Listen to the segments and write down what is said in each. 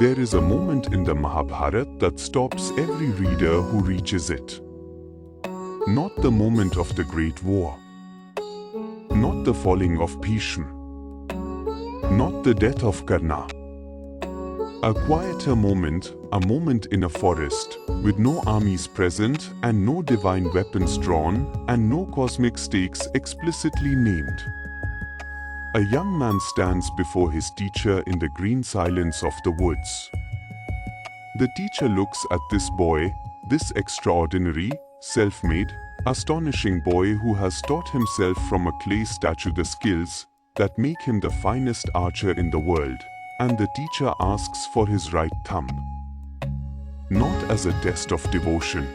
There is a moment in the Mahabharata that stops every reader who reaches it. Not the moment of the Great War. Not the falling of Bhishma. Not the death of Karna. A quieter moment, a moment in a forest, with no armies present and no divine weapons drawn and no cosmic stakes explicitly named. A young man stands before his teacher in the green silence of the woods. The teacher looks at this boy, this extraordinary, self-made, astonishing boy who has taught himself from a clay statue the skills that make him the finest archer in the world, and the teacher asks for his right thumb. Not as a test of devotion.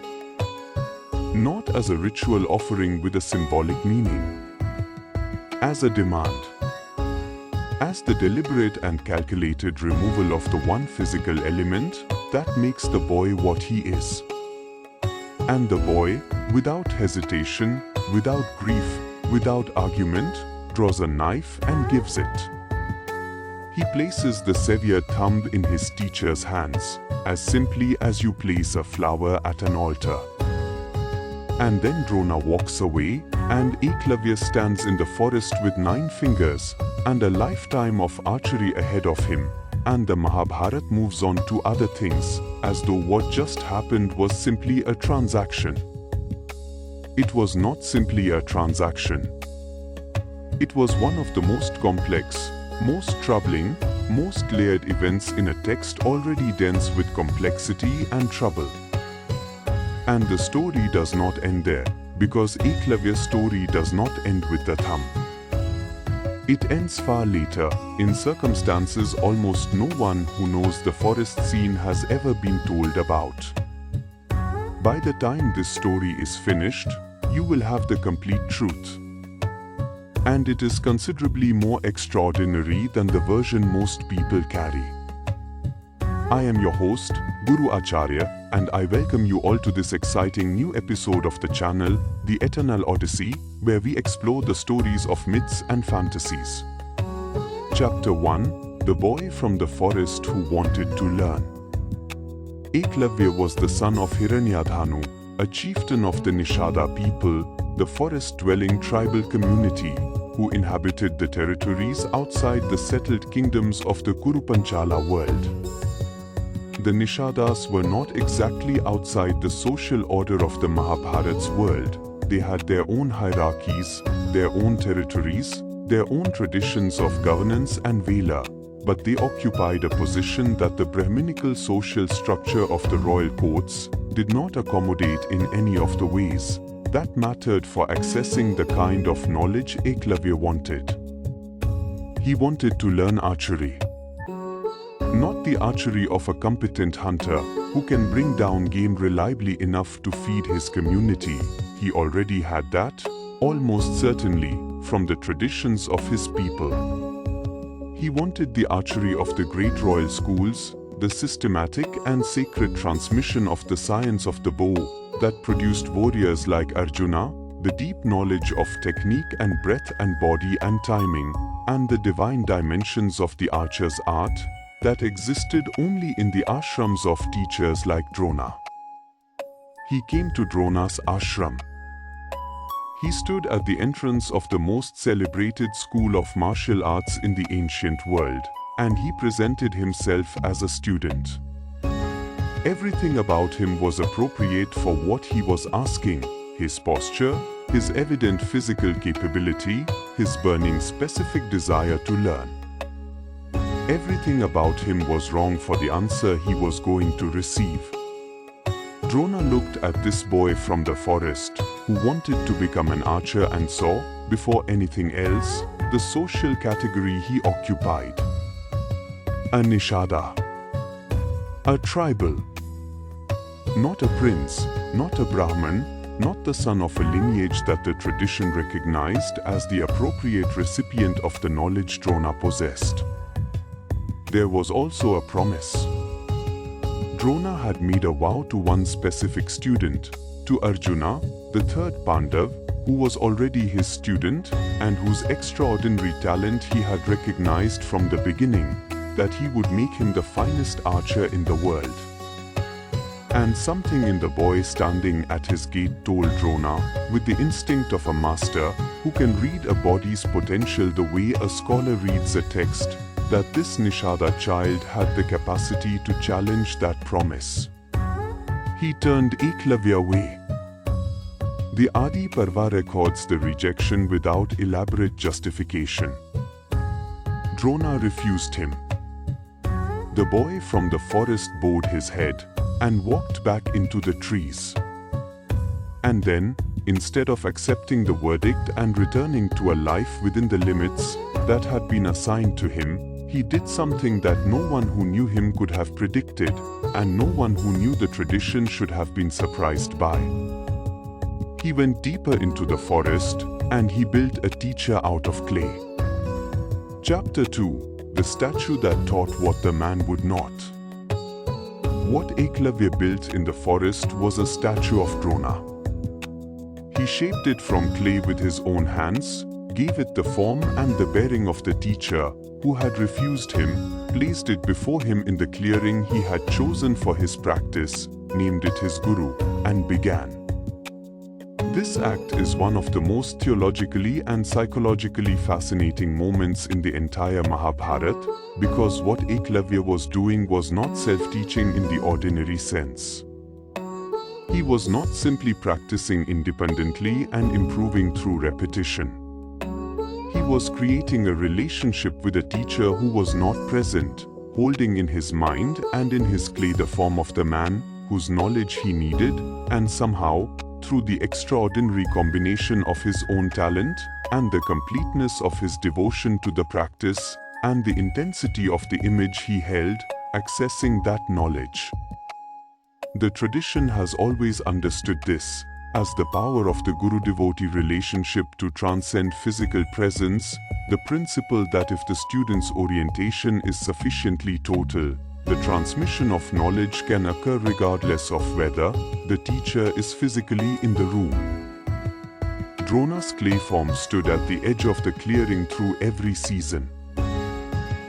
Not as a ritual offering with a symbolic meaning. As a demand. As the deliberate and calculated removal of the one physical element that makes the boy what he is. And the boy, without hesitation, without grief, without argument, draws a knife and gives it. He places the severed thumb in his teacher's hands, as simply as you place a flower at an altar. And then Drona walks away, and Eklavya stands in the forest with 9 fingers, and a lifetime of archery ahead of him, and the Mahabharata moves on to other things, as though what just happened was simply a transaction. It was not simply a transaction. It was one of the most complex, most troubling, most layered events in a text already dense with complexity and trouble. And the story does not end there, because Eklavya's story does not end with the thumb. It ends far later, in circumstances almost no one who knows the forest scene has ever been told about. By the time this story is finished, you will have the complete truth. And it is considerably more extraordinary than the version most people carry. I am your host, Dronacharya, and I welcome you all to this exciting new episode of the channel, The Eternal Odyssey, where we explore the stories of myths and fantasies. Chapter 1: The Boy from the Forest Who Wanted to Learn. Eklavya was the son of Hiranyadhanu, a chieftain of the Nishada people, the forest-dwelling tribal community, who inhabited the territories outside the settled kingdoms of the Kurupanchala world. The Nishadas were not exactly outside the social order of the Mahabharata's world. They had their own hierarchies, their own territories, their own traditions of governance and valor, but they occupied a position that the Brahminical social structure of the royal courts did not accommodate in any of the ways that mattered for accessing the kind of knowledge Eklavya wanted. He wanted to learn archery. Not the archery of a competent hunter who can bring down game reliably enough to feed his community. He already had that, almost certainly, from the traditions of his people. He wanted the archery of the great royal schools, the systematic and sacred transmission of the science of the bow that produced warriors like Arjuna, the deep knowledge of technique and breath and body and timing, and the divine dimensions of the archer's art that existed only in the ashrams of teachers like Drona. He came to Drona's ashram. He stood at the entrance of the most celebrated school of martial arts in the ancient world, and he presented himself as a student. Everything about him was appropriate for what he was asking: his posture, his evident physical capability, his burning specific desire to learn. Everything about him was wrong for the answer he was going to receive. Drona looked at this boy from the forest, who wanted to become an archer, and saw, before anything else, the social category he occupied. A Nishada. A tribal. Not a prince, not a Brahmin, not the son of a lineage that the tradition recognized as the appropriate recipient of the knowledge Drona possessed. There was also a promise. Drona had made a vow to one specific student, to Arjuna, the third Pandav, who was already his student and whose extraordinary talent he had recognized from the beginning, that he would make him the finest archer in the world. And something in the boy standing at his gate told Drona, with the instinct of a master who can read a body's potential the way a scholar reads a text, that this Nishada child had the capacity to challenge that promise. He turned Eklavya away. The Adi Parva records the rejection without elaborate justification. Drona refused him. The boy from the forest bowed his head and walked back into the trees. And then, instead of accepting the verdict and returning to a life within the limits that had been assigned to him, he did something that no one who knew him could have predicted, and no one who knew the tradition should have been surprised by. He went deeper into the forest, and he built a teacher out of clay. Chapter 2: The statue that taught what the man would not. What Eklavya built in the forest was a statue of Drona. He shaped it from clay with his own hands, gave it the form and the bearing of the teacher, who had refused him, placed it before him in the clearing he had chosen for his practice, named it his guru, and began. This act is one of the most theologically and psychologically fascinating moments in the entire Mahabharata, because what Eklavya was doing was not self-teaching in the ordinary sense. He was not simply practicing independently and improving through repetition. He was creating a relationship with a teacher who was not present, holding in his mind and in his clay the form of the man whose knowledge he needed, and somehow, through the extraordinary combination of his own talent and the completeness of his devotion to the practice and the intensity of the image he held, accessing that knowledge. The tradition has always understood this as the power of the guru-devotee relationship to transcend physical presence, the principle that if the student's orientation is sufficiently total, the transmission of knowledge can occur regardless of whether the teacher is physically in the room. Drona's clay form stood at the edge of the clearing through every season.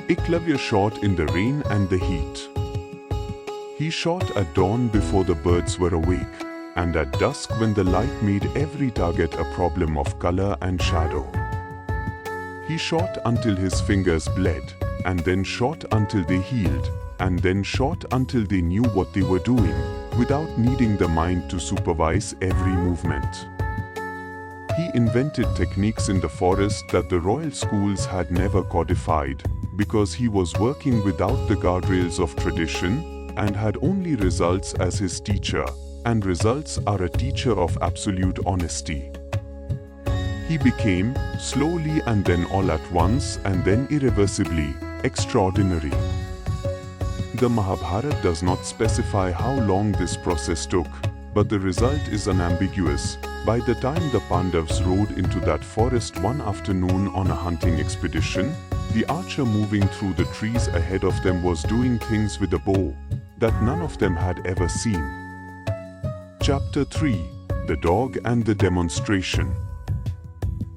Eklavya shot in the rain and the heat. He shot at dawn before the birds were awake, and at dusk when the light made every target a problem of color and shadow. He shot until his fingers bled, and then shot until they healed, and then shot until they knew what they were doing, without needing the mind to supervise every movement. He invented techniques in the forest that the royal schools had never codified, because he was working without the guardrails of tradition and had only results as his teacher, and results are a teacher of absolute honesty. He became, slowly and then all at once and then irreversibly, extraordinary. The Mahabharata does not specify how long this process took, but the result is unambiguous. By the time the Pandavas rode into that forest one afternoon on a hunting expedition, the archer moving through the trees ahead of them was doing things with a bow that none of them had ever seen. Chapter 3: The Dog and the Demonstration.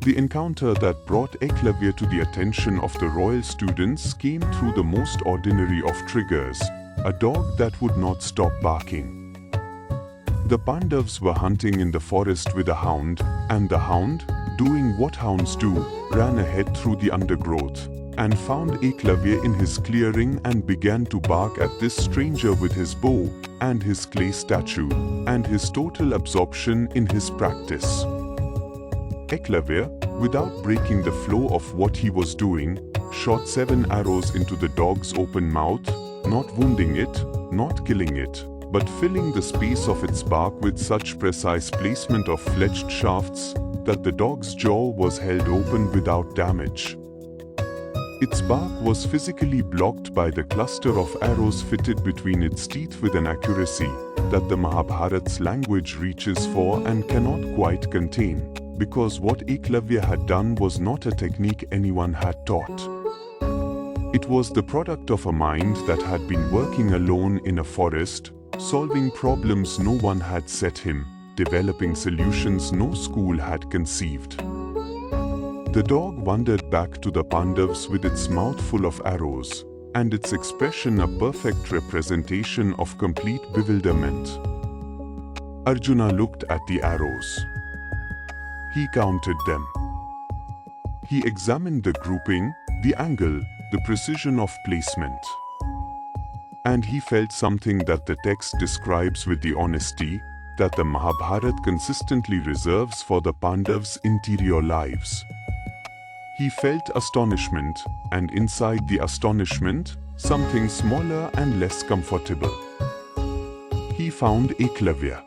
The encounter that brought Eklavya to the attention of the royal students came through the most ordinary of triggers, a dog that would not stop barking. The Pandavas were hunting in the forest with a hound, and the hound, doing what hounds do, ran ahead through the undergrowth, and found Eklavya in his clearing and began to bark at this stranger with his bow, and his clay statue, and his total absorption in his practice. Eklavya, without breaking the flow of what he was doing, shot 7 arrows into the dog's open mouth, not wounding it, not killing it, but filling the space of its bark with such precise placement of fletched shafts that the dog's jaw was held open without damage. Its bark was physically blocked by the cluster of arrows fitted between its teeth with an accuracy that the Mahabharata's language reaches for and cannot quite contain, because what Eklavya had done was not a technique anyone had taught. It was the product of a mind that had been working alone in a forest, solving problems no one had set him, developing solutions no school had conceived. The dog wandered back to the Pandavas with its mouth full of arrows, and its expression a perfect representation of complete bewilderment. Arjuna looked at the arrows. He counted them. He examined the grouping, the angle, the precision of placement. And he felt something that the text describes with the honesty that the Mahabharata consistently reserves for the Pandavas' interior lives. He felt astonishment, and inside the astonishment, something smaller and less comfortable. He found Eklavya.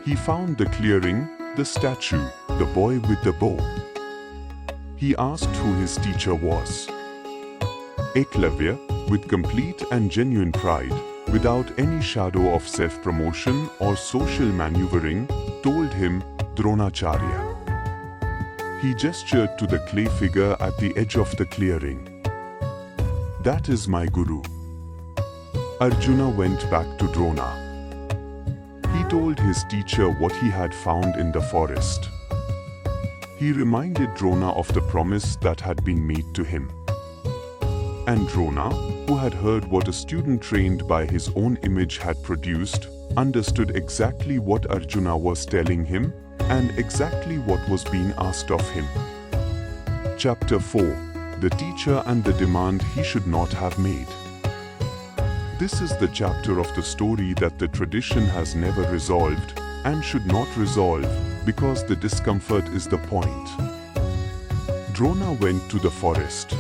He found the clearing, the statue, the boy with the bow. He asked who his teacher was. Eklavya, with complete and genuine pride, without any shadow of self-promotion or social maneuvering, told him, Dronacharya. He gestured to the clay figure at the edge of the clearing. That is my guru. Arjuna went back to Drona. He told his teacher what he had found in the forest. He reminded Drona of the promise that had been made to him. And Drona, who had heard what a student trained by his own image had produced, understood exactly what Arjuna was telling him and exactly what was being asked of him. Chapter 4. The Teacher and the Demand He Should Not Have Made. This is the chapter of the story that the tradition has never resolved and should not resolve because the discomfort is the point. Drona went to the forest.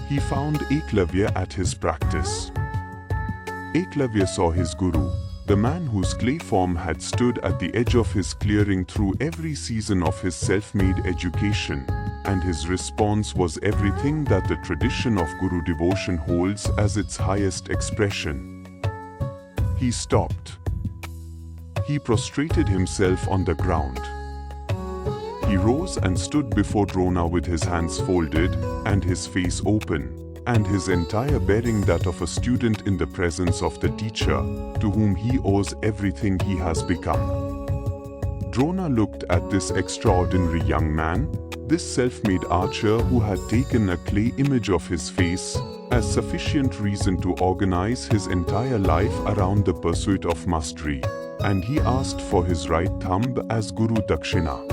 He found Eklavya at his practice. Eklavya saw his guru, the man whose clay form had stood at the edge of his clearing through every season of his self-made education, and his response was everything that the tradition of guru devotion holds as its highest expression. He stopped. He prostrated himself on the ground. He rose and stood before Drona with his hands folded and his face open, and his entire bearing that of a student in the presence of the teacher, to whom he owes everything he has become. Drona looked at this extraordinary young man, this self-made archer who had taken a clay image of his face, as sufficient reason to organize his entire life around the pursuit of mastery, and he asked for his right thumb as Guru Dakshina.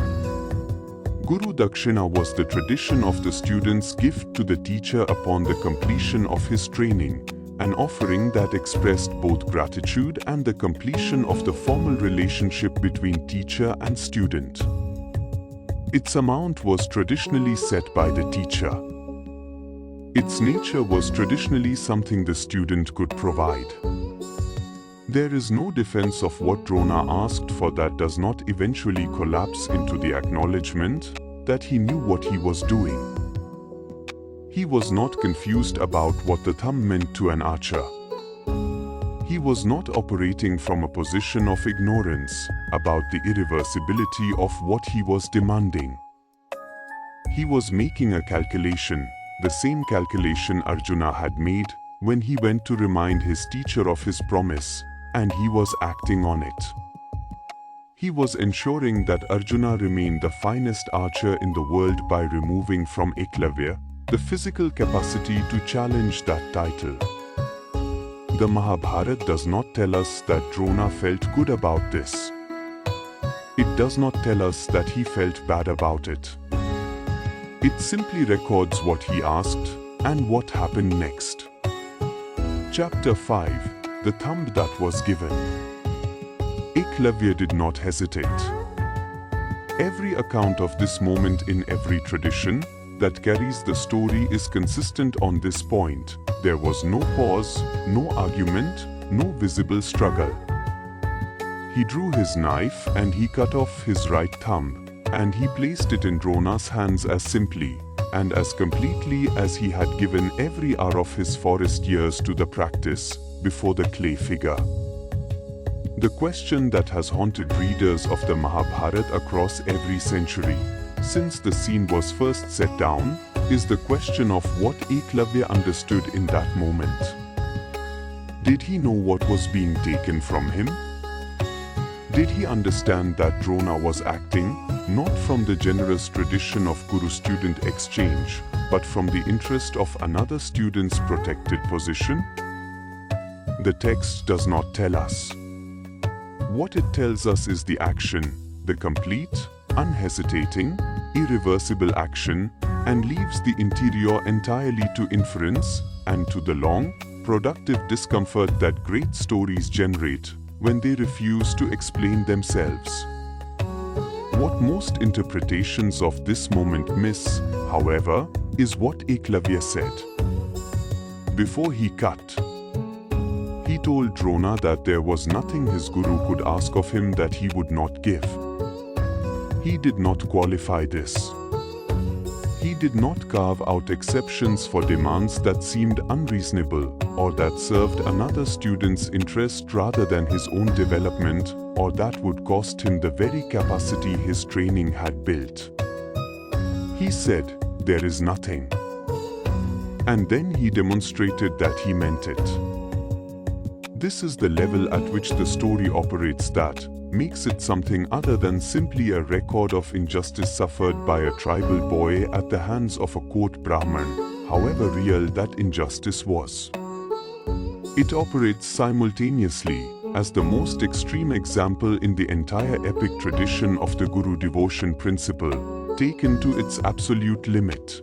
Guru Dakshina was the tradition of the student's gift to the teacher upon the completion of his training, an offering that expressed both gratitude and the completion of the formal relationship between teacher and student. Its amount was traditionally set by the teacher. Its nature was traditionally something the student could provide. There is no defense of what Drona asked for that does not eventually collapse into the acknowledgement that he knew what he was doing. He was not confused about what the thumb meant to an archer. He was not operating from a position of ignorance about the irreversibility of what he was demanding. He was making a calculation, the same calculation Arjuna had made when he went to remind his teacher of his promise, and he was acting on it. He was ensuring that Arjuna remained the finest archer in the world by removing from Eklavya the physical capacity to challenge that title. The Mahabharata does not tell us that Drona felt good about this. It does not tell us that he felt bad about it. It simply records what he asked and what happened next. Chapter 5. The thumb that was given. Eklavya did not hesitate. Every account of this moment in every tradition that carries the story is consistent on this point. There was no pause, no argument, no visible struggle. He drew his knife and he cut off his right thumb, and he placed it in Drona's hands as simply and as completely as he had given every hour of his forest years to the practice before the clay figure. The question that has haunted readers of the Mahabharata across every century, since the scene was first set down, is the question of what Eklavya understood in that moment. Did he know what was being taken from him? Did he understand that Drona was acting not from the generous tradition of guru-student exchange, but from the interest of another student's protected position? The text does not tell us. What it tells us is the action, the complete, unhesitating, irreversible action, and leaves the interior entirely to inference and to the long, productive discomfort that great stories generate when they refuse to explain themselves. What most interpretations of this moment miss, however, is what Eklavya said. Before he cut, he told Drona that there was nothing his guru could ask of him that he would not give. He did not qualify this. He did not carve out exceptions for demands that seemed unreasonable or that served another student's interest rather than his own development, or that would cost him the very capacity his training had built. He said, "There is nothing." And then he demonstrated that he meant it. This is the level at which the story operates that makes it something other than simply a record of injustice suffered by a tribal boy at the hands of a court Brahman, however real that injustice was. It operates simultaneously as the most extreme example in the entire epic tradition of the Guru devotion principle, taken to its absolute limit.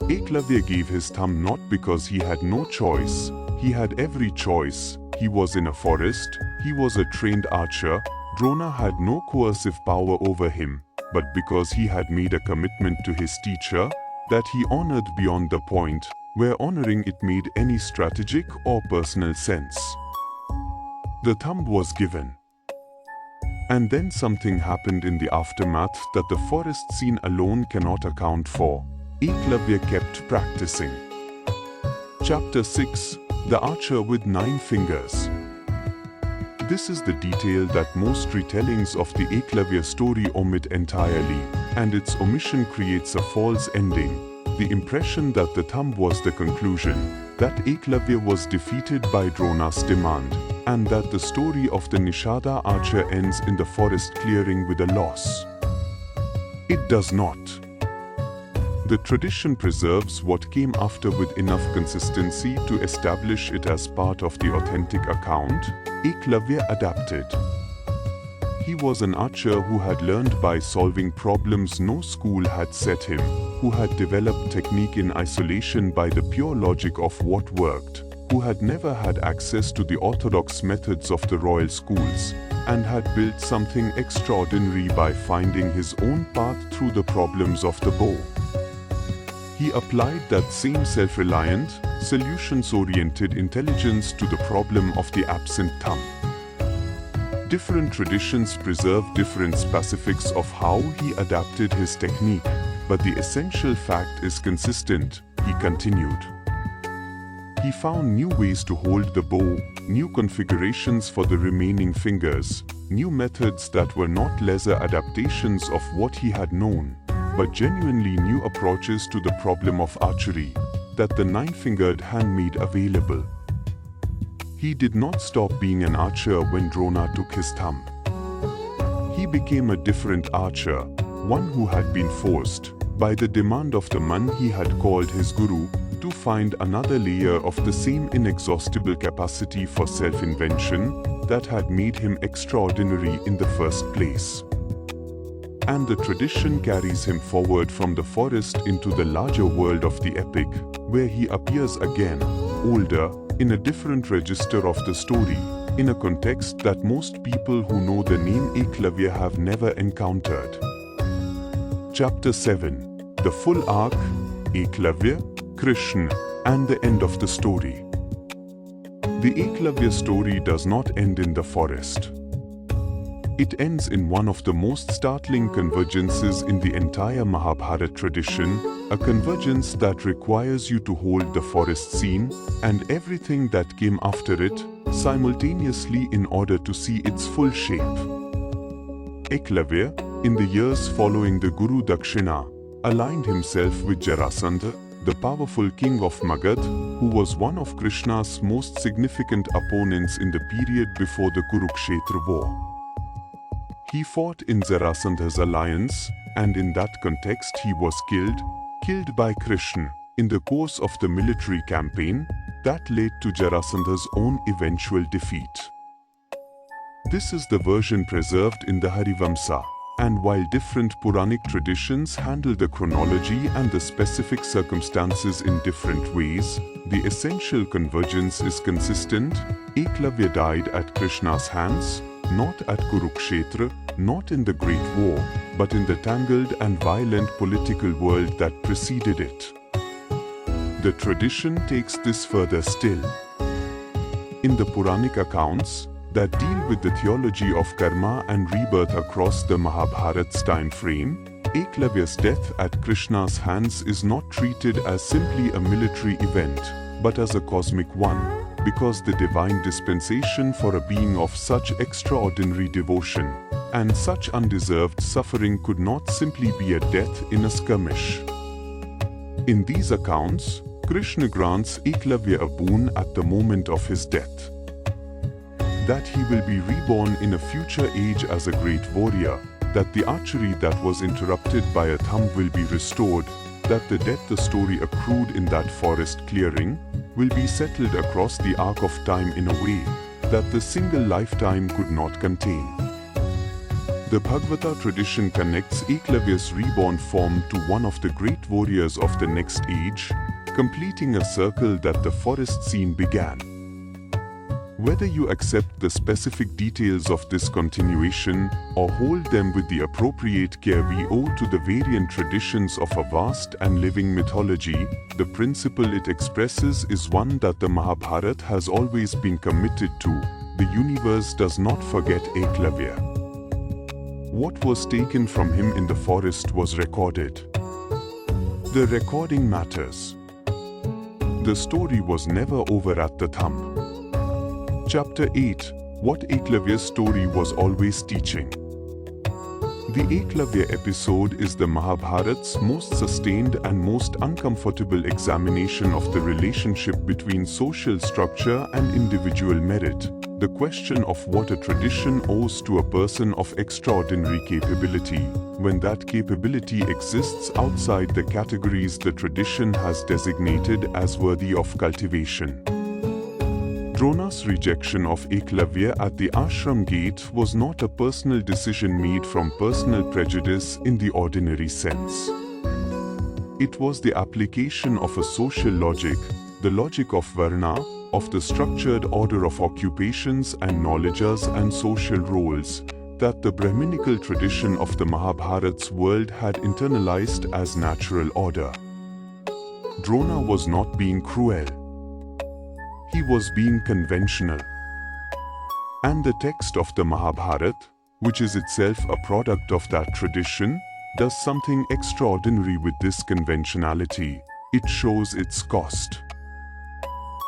Eklavya gave his thumb not because he had no choice, he had every choice. He was in a forest, he was a trained archer, Drona had no coercive power over him, but because he had made a commitment to his teacher that he honored beyond the point where honoring it made any strategic or personal sense. The thumb was given. And then something happened in the aftermath that the forest scene alone cannot account for. Eklavya kept practicing. Chapter 6, The Archer with 9 Fingers. This is the detail that most retellings of the Eklavya story omit entirely, and its omission creates a false ending. The impression that the thumb was the conclusion, that Eklavya was defeated by Drona's demand, and that the story of the Nishada archer ends in the forest clearing with a loss. It does not. The tradition preserves what came after with enough consistency to establish it as part of the authentic account. Eklavya adapted. He was an archer who had learned by solving problems no school had set him, who had developed technique in isolation by the pure logic of what worked, who had never had access to the orthodox methods of the royal schools, and had built something extraordinary by finding his own path through the problems of the bow. He applied that same self-reliant, solutions-oriented intelligence to the problem of the absent thumb. Different traditions preserve different specifics of how he adapted his technique, but the essential fact is consistent. He continued. He found new ways to hold the bow, new configurations for the remaining fingers, new methods that were not lesser adaptations of what he had known, but genuinely new approaches to the problem of archery that the 9-fingered hand made available. He did not stop being an archer when Drona took his thumb. He became a different archer, one who had been forced, by the demand of the man he had called his guru, to find another layer of the same inexhaustible capacity for self-invention that had made him extraordinary in the first place. And the tradition carries him forward from the forest into the larger world of the epic, where he appears again, older, in a different register of the story, in a context that most people who know the name Eklavya have never encountered. Chapter 7, The Full Arc, Eklavya, Krishna, and the end of the story. The Eklavya story does not end in the forest. It ends in one of the most startling convergences in the entire Mahabharata tradition, a convergence that requires you to hold the forest scene and everything that came after it simultaneously in order to see its full shape. Eklavya, in the years following the Guru Dakshina, aligned himself with Jarasandha, the powerful king of Magad, who was one of Krishna's most significant opponents in the period before the Kurukshetra war. He fought in Jarasandha's alliance, and in that context he was killed, killed by Krishna in the course of the military campaign that led to Jarasandha's own eventual defeat. This is the version preserved in the Harivamsa, and while different Puranic traditions handle the chronology and the specific circumstances in different ways, the essential convergence is consistent. Eklavya died at Krishna's hands, not at Kurukshetra, not in the Great War, but in the tangled and violent political world that preceded it. The tradition takes this further still. In the Puranic accounts that deal with the theology of karma and rebirth across the Mahabharat's time frame, Eklavya's death at Krishna's hands is not treated as simply a military event, but as a cosmic one, because the divine dispensation for a being of such extraordinary devotion and such undeserved suffering could not simply be a death in a skirmish. In these accounts, Krishna grants Eklavya a boon at the moment of his death. That he will be reborn in a future age as a great warrior, that the archery that was interrupted by a thumb will be restored, that the death the story accrued in that forest clearing will be settled across the arc of time in a way that the single lifetime could not contain. The Bhagavata tradition connects Eklavya's reborn form to one of the great warriors of the next age, completing a circle that the forest scene began. Whether you accept the specific details of this continuation or hold them with the appropriate care we owe to the variant traditions of a vast and living mythology, the principle it expresses is one that the Mahabharata has always been committed to. The universe does not forget Eklavya. What was taken from him in the forest was recorded. The recording matters. The story was never over at the thumb. Chapter 8. What Eklavya's story was always teaching. The Eklavya episode is the Mahabharat's most sustained and most uncomfortable examination of the relationship between social structure and individual merit, the question of what a tradition owes to a person of extraordinary capability, when that capability exists outside the categories the tradition has designated as worthy of cultivation. Drona's rejection of Eklavya at the ashram gate was not a personal decision made from personal prejudice in the ordinary sense. It was the application of a social logic, the logic of Varna, of the structured order of occupations and knowledges and social roles, that the Brahminical tradition of the Mahabharat's world had internalized as natural order. Drona was not being cruel. He was being conventional. And the text of the Mahabharata, which is itself a product of that tradition, does something extraordinary with this conventionality. It shows its cost.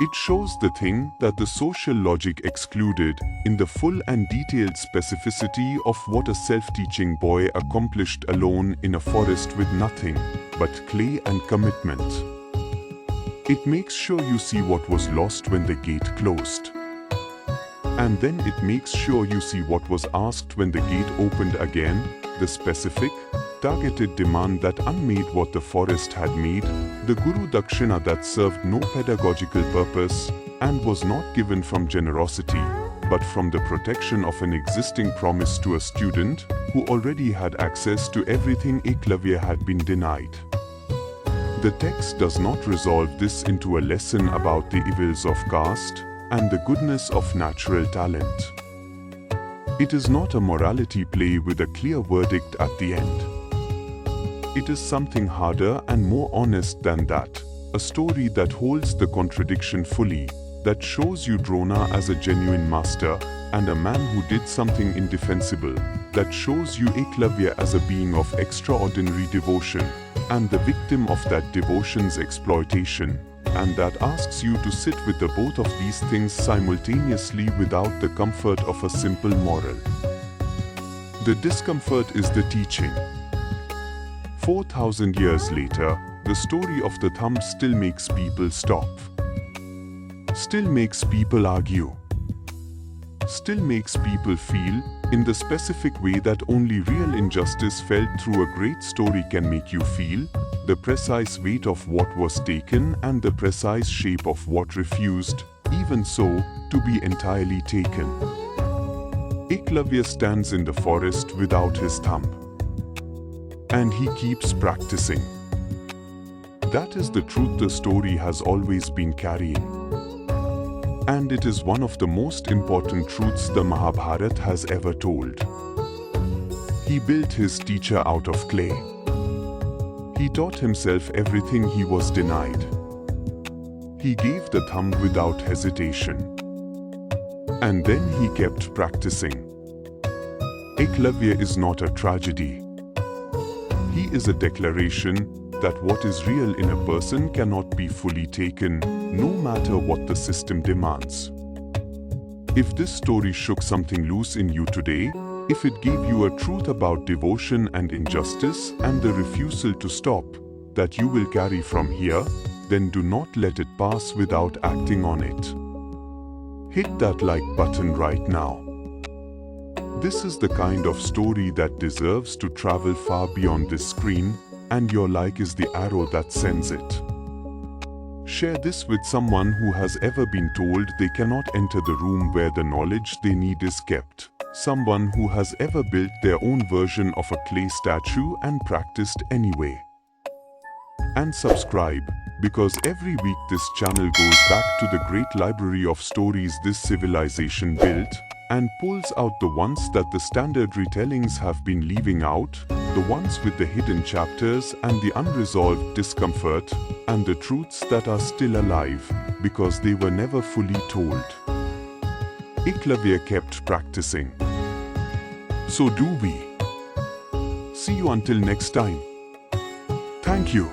It shows the thing that the social logic excluded in the full and detailed specificity of what a self-teaching boy accomplished alone in a forest with nothing but clay and commitment. It makes sure you see what was lost when the gate closed. And then it makes sure you see what was asked when the gate opened again, the specific, targeted demand that unmade what the forest had made, the guru dakshina that served no pedagogical purpose and was not given from generosity, but from the protection of an existing promise to a student who already had access to everything Eklavya had been denied. The text does not resolve this into a lesson about the evils of caste and the goodness of natural talent. It is not a morality play with a clear verdict at the end. It is something harder and more honest than that, a story that holds the contradiction fully, that shows you Drona as a genuine master and a man who did something indefensible, that shows you Eklavya as a being of extraordinary devotion, and the victim of that devotion's exploitation, and that asks you to sit with the both of these things simultaneously without the comfort of a simple moral. The discomfort is the teaching. 4,000 years later, the story of the thumb still makes people stop. Still makes people argue. Still makes people feel, in the specific way that only real injustice felt through a great story can make you feel, the precise weight of what was taken and the precise shape of what refused, even so, to be entirely taken. Eklavya stands in the forest without his thumb. And he keeps practicing. That is the truth the story has always been carrying. And it is one of the most important truths the Mahabharata has ever told. He built his teacher out of clay. He taught himself everything he was denied. He gave the thumb without hesitation. And then he kept practicing. Eklavya is not a tragedy. He is a declaration that what is real in a person cannot be fully taken, no matter what the system demands. If this story shook something loose in you today, if it gave you a truth about devotion and injustice and the refusal to stop, that you will carry from here, then do not let it pass without acting on it. Hit that like button right now. This is the kind of story that deserves to travel far beyond this screen, and your like is the arrow that sends it. Share this with someone who has ever been told they cannot enter the room where the knowledge they need is kept. Someone who has ever built their own version of a clay statue and practiced anyway. And subscribe, because every week this channel goes back to the great library of stories this civilization built, and pulls out the ones that the standard retellings have been leaving out, the ones with the hidden chapters and the unresolved discomfort, and the truths that are still alive, because they were never fully told. Eklavya kept practicing. So do we. See you until next time. Thank you.